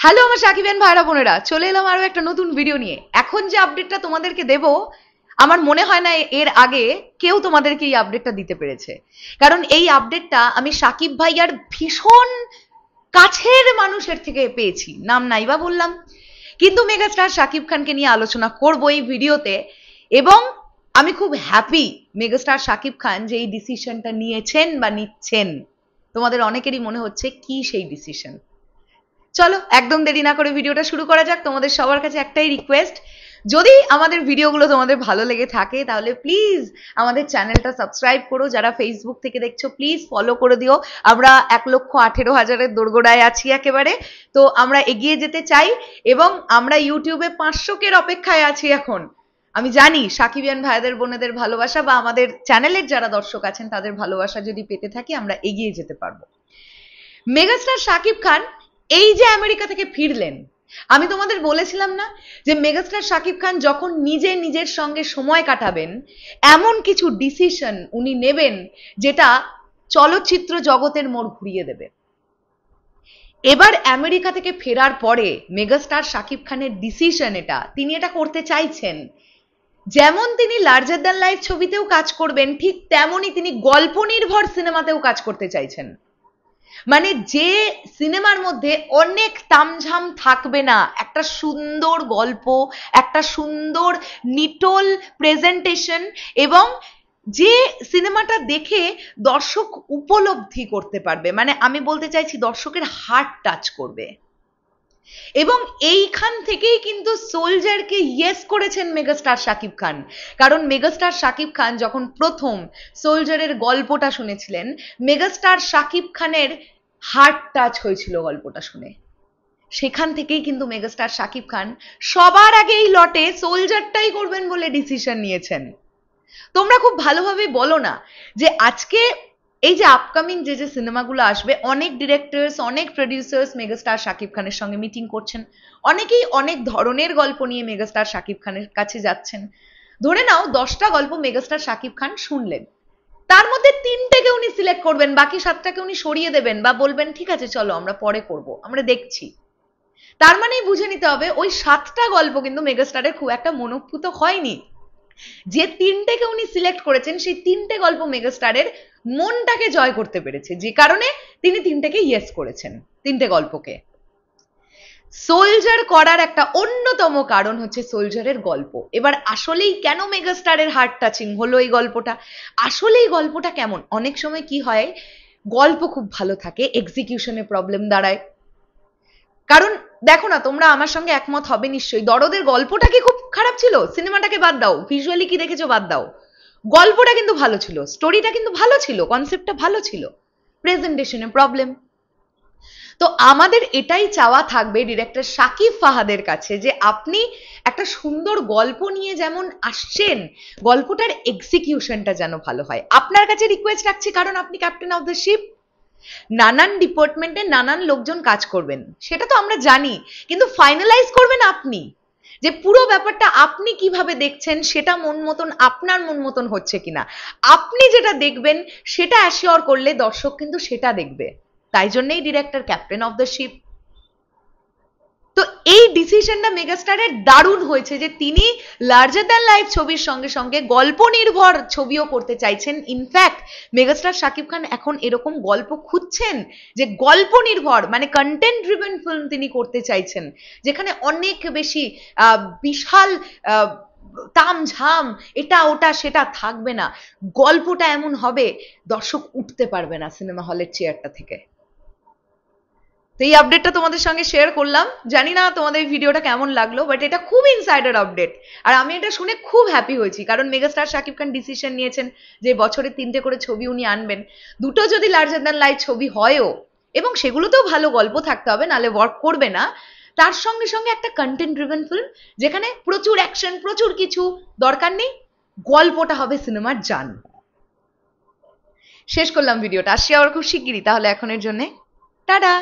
Hello আমার সাকিবিয়ান ভাইরা বোনেরা, চলে এলাম আরো একটা নতুন ভিডিও নিয়ে। এখন যে আপডেটটা তোমাদেরকে দেব, আমার মনে হয় না এর আগে কেউ তোমাদেরকে এই আপডেটটা দিতে পেরেছে। কারণ এই আপডেটটা আমি সাকিব ভাইয়ার ভীষণ কাছের মানুষের থেকে পেয়েছি, নাম নাইবা বললাম, কিন্তু মেগাস্টার সাকিব খানকে নিয়ে আলোচনা করব এই ভিডিওতে। এবং আমি খুব হ্যাপি মেগাস্টার সাকিব খান যে এই ডিসিশনটা নিয়েছেন বা নিচ্ছেন। তোমাদের অনেকেরই মনে হচ্ছে কি সেই ডিসিশন। চলো একদম দেরি না করে ভিডিওটা শুরু করা যাক। তোমাদের সবার কাছে একটাই রিকোয়েস্ট, যদি আমাদের ভিডিওগুলো তোমাদের ভালো লেগে থাকে তাহলে প্লিজ আমাদের চ্যানেলটা সাবস্ক্রাইব করো। যারা ফেসবুক থেকে দেখছো প্লিজ ফলো করে দিও। আমরা 1,18,000-এর দোরগোড়ায় আছি একেবারে, তো আমরা এগিয়ে যেতে চাই এবং আমরা ইউটিউবে 500-এর অপেক্ষায় আছি এখন। আমি জানি সাকিবিয়ান ভাইদের বোনেদের ভালোবাসা বা আমাদের চ্যানেলের যারা দর্শক আছেন তাদের ভালোবাসা যদি পেতে থাকি আমরা এগিয়ে যেতে পারবো। মেগাস্টার সাকিব খান এই যে আমেরিকা থেকে ফিরলেন, আমি তোমাদের বলেছিলাম না যে মেগাস্টার সাকিব খান যখন নিজের সঙ্গে সময় কাটাবেন এমন কিছু ডিসিশন উনি নেবেন যেটা চলচ্চিত্র জগতের মোড় ঘুরিয়ে দেবে। এবার আমেরিকা থেকে ফেরার পরে মেগাস্টার সাকিব খানের ডিসিশন এটা, তিনি এটা করতে চাইছেন। যেমন তিনি লার্জার দ্যান লাইফ ছবিতেও কাজ করবেন, ঠিক তেমনই তিনি গল্প নির্ভর সিনেমাতেও কাজ করতে চাইছেন। মানে যে সিনেমার মধ্যে অনেক তামঝাম থাকবে না, একটা সুন্দর গল্প, একটা সুন্দর নিটল প্রেজেন্টেশন, এবং যে সিনেমাটা দেখে দর্শক উপলব্ধি করতে পারবে, মানে আমি বলতে চাইছি দর্শকের হার্ট টাচ করবে। এবং এইখান থেকেই কিন্তু সোলজারকে ইয়েস করেছেন মেগাস্টার সাকিব খান। কারণ মেগাস্টার সাকিব খান যখন প্রথম সোলজারের গল্পটা শুনেছিলেন, মেগাস্টার সাকিব খানের হার্ট টাচ হয়েছিল গল্পটা শুনে। সেখান থেকেই কিন্তু মেগাস্টার সাকিব খান সবার আগে এই লটে সোলজারটাই করবেন বলে ডিসিশন নিয়েছেন। তোমরা খুব ভালোভাবে বলো না যে আজকে এই যে আপকামিং যে সিনেমাগুলো আসবে, অনেক ডিরেক্টরস, অনেক প্রডিউসার্স মেগাস্টার সাকিব খানের সঙ্গে মিটিং করছেন, অনেকেই অনেক ধরনের গল্প নিয়ে মেগাস্টার সাকিব খানের কাছে যাচ্ছেন। ধরে নাও 10টা গল্প মেগাস্টার সাকিব খান শুনলেন, তার মধ্যে 3টেকে উনি সিলেক্ট করবেন, বাকি 7টাকে উনি সরিয়ে দেবেন বা বলবেন ঠিক আছে চলো আমরা পরে করব, আমরা দেখছি। তার মানেই বুঝে নিতে হবে ওই 7টা গল্প কিন্তু মেগাস্টারের খুব একটা মনোভূত হয়নি। যে 3টেকে উনি সিলেক্ট করেছেন সেই 3টে গল্প মেগাস্টারের মনটাকে জয় করতে পেরেছে, যে কারণে তিনি 3টেকে ইয়েস করেছেন, 3টে গল্পকে। সোলজার করার একটা অন্যতম কারণ হচ্ছে সোলজারের গল্প। এবার আসলেই কেন মেগাস্টারের হার্ট টাচিং হলো এই গল্পটা, আসলেই গল্পটা কেমন? অনেক সময় কি হয়, গল্প খুব ভালো থাকে, এক্সিকিউশনে প্রবলেম দাঁড়ায়। কারণ দেখো না, তোমরা আমার সঙ্গে একমত হবে নিশ্চয়ই, দরদের গল্পটা কি খুব খারাপ ছিল? সিনেমাটাকে বাদ দাও, ভিজুয়ালি কি দেখেছো বাদ দাও, গল্পটা কিন্তু ভালো ছিল, স্টোরিটা কিন্তু ভালো ছিল, কনসেপ্টটা ভালো ছিল, প্রেজেন্টেশনে প্রবলেম। তো আমাদের এটাই চাওয়া থাকবে ডিরেক্টর শাকিব ফাহাদের কাছে যে আপনি একটা সুন্দর গল্প নিয়ে যেমন আসছেন, গল্পটার এক্সিকিউশনটা যেন ভালো হয়। আপনার কাছে রিকোয়েস্ট রাখছি, কারণ আপনি ক্যাপ্টেন অফ দ্য শিপ, নানান ডিপার্টমেন্টে নানান লোকজন কাজ করবেন, সেটা তো আমরা জানি, কিন্তু ফাইনালাইজ করবেন আপনি। যে পুরো ব্যাপারটা আপনি কিভাবে দেখছেন, সেটা মন মতন, আপনার মন মতন হচ্ছে কিনা, আপনি যেটা দেখবেন সেটা অ্যাসিওর করলে দর্শক কিন্তু সেটা দেখবে। তাই জন্যই director captain of the ship. তো এই ডিসিশনটা মেগাস্টারের দারুণ হয়েছে যে তিনি লার্জার দ্যান লাইফ ছবির সঙ্গে সঙ্গে গল্প নির্ভর ছবিও করতে চাইছেন। ইনফ্যাক্ট মেগাস্টার সাকিব খান এখন এরকম গল্প খুঁজছেন যে গল্প নির্ভর, মানে কন্টেন্ট ড্রিভেন ফিল্ম তিনি করতে চাইছেন, যেখানে অনেক বেশি বিশাল তামঝাম এটা ওটা সেটা থাকবে না, গল্পটা এমন হবে দর্শক উঠতে পারবে না সিনেমা হলের চেয়ারটা থেকে। তো এই আপডেটটা তোমাদের সঙ্গে শেয়ার করলাম। জানি না তোমাদের ভিডিওটা কেমন লাগলো, বাট এটা খুব ইনসাইডার আপডেট, আর আমি এটা শুনে খুব হ্যাপি হয়েছি। কারণ মেগাস্টার সাকিব খান ডিসিশন নিয়েছেন যে বছরে 3টে করে ছবি উনি আনবেন, দুটো যদি লার্জার দ্যান লাইফ ছবি হয়ও, এবং সেগুলোতেও ভালো গল্প থাকতে হবে, নালে ওয়ার্ক করবে না, তার সঙ্গে সঙ্গে একটা কন্টেন্ট ড্রিভেন ফিল্ম যেখানে প্রচুর অ্যাকশন, প্রচুর কিছু দরকার নেই, গল্পটা হবে সিনেমার জান। শেষ করলাম ভিডিওটা, আসছি আবার খুব শিগগিরই। তাহলে এখনের জন্য টাটা।